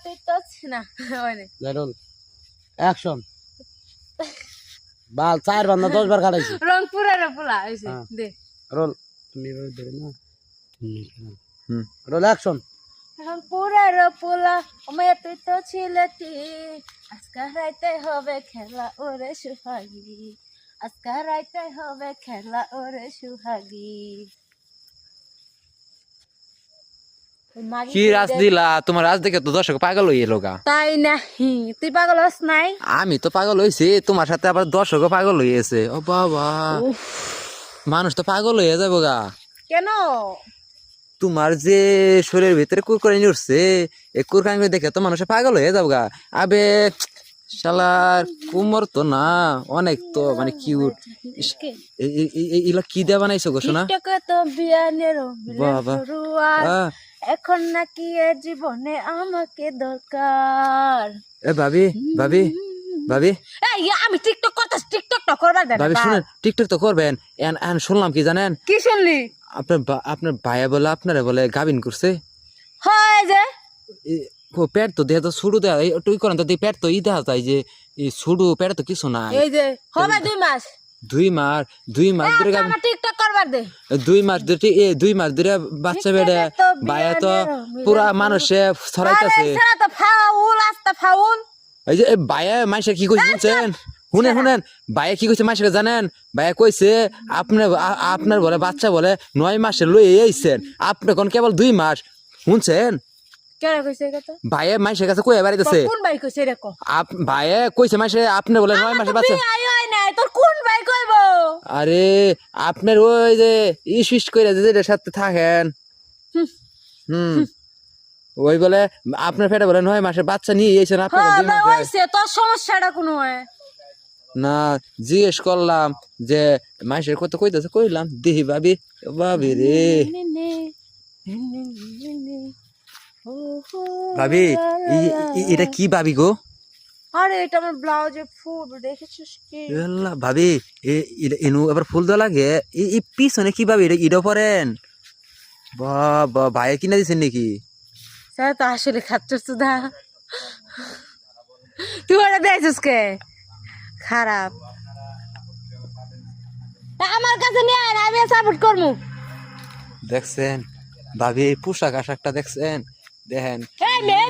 তুই তো না ওইনে রোল অ্যাকশন বাল 4 বার না 10 বার কাটাইছি রংপুরের পোলা হইছে দে রোল তুমি ধরে না রোল অ্যাকশন রংপুরের পোলা ওমে তুই তো ছিলেটি আজকে রাইতে হবে খেলা ওরে সুহাগী আজকে রাইতে হবে খেলা ওরে সুহাগী কি রাজ দিলা তোমার রাজ দেখে তো দর্শক পাগল হয়ে এলো গা তাই নাহি তুই পাগল হস নাই আমি তো পাগল হয়েছি তোমার সাথে আবার দর্শকও পাগল হয়েছে ও বাবা মানুষ তো পাগল হয়ে যাবো গা কেন তোমার যে শরীরের ভিতরে কুরকুরানি উঠছে এই কুরকুরানি দেখে তো মানুষ পাগল হয়ে যাবো গা আবে শালার কুমোর তো না অনেক তো মানে কিউট এগুলা কি দিয়ে বানাইছো গো শোনা তো বিয়ানের বাবা এখন নাকি এ জীবনে আমাকে দরকার এ ভাবি ভাবি ভাবি এই আমি টিকটক করতেছি টিকটক তো করবার দেন ভাবি শুনেন টিকটক তো করবেন এন শুনলাম কি জানেন কি শুনলি আপনার ভাইয়া বলে আপনারা বলে গাবিন করছে হয় যে পেট তো দেহ তো শুরু দেয় তুই করেন তো পেট তো দেখা যায় যে শুরু পেট তো কিছু নাই এই যে হবে 2 মাস 2 মাস ধরে আমার টিকটক করবার দে 2 মাস ধরে 2 মাস ধরে বাচ্চা বেড়ে ভাইয়া তো পুরা মানুষে ছড়াইতেছে আরে তো ফাউল আস্তা ফাউল এই যে ভাইয়া মাইসে কি কইছে শুনছেন শুনেন ভাইয়া কি কইছে মাইসে জানেন ভাইয়া কইছে আপনার বলে বাচ্চা বলে 9 মাসে লই আইছেন আপনি কোন কেবল 2 মাস শুনছেন কেন কইছে কথা ভাইয়া মাইসের কাছে কই বাড়িতেছে কোন ভাই কইছে রে কো ভাইয়া কইছে মাইসে আপনি বলে 9 মাসের বাচ্চা আই আই নাই তোর কোন ভাই কইবো আরে আপনার ওই যে ইসিস কইরা যে সাথে থাকেন ওই বলে আপনার পেটে বলে 9 মাসের বাচ্চা নিয়ে এসেছেন আপনার 2 মাস হইছে তোর সমস্যাটা কোন হয় না জিজ্ঞেস করলাম যে মাইসের কত কইতাছে কইলাম দিহি ভাবি ভাবি রে ভাবি এটা কি ভাবি গো আরে এটা আমার ব্লাউজে ফুল দেখেছিস কি আল্লাহ ভাবি এনু আবার ফুল দেওয়া লাগে এই পিছনে কি ভাবি এটা পরেন বাবা ভাই কিনা দিছেন নাকি স্যার তো আসলে খাচ্ছিস সুধা তুই ওটা দেখছিস কে খারাপ আমার কাছে নিয়ে আয় আমি সাপোর্ট করবো দেখছেন ভাবি পোশাক আশাকটা দেখছেন দেখেন এই মেয়ে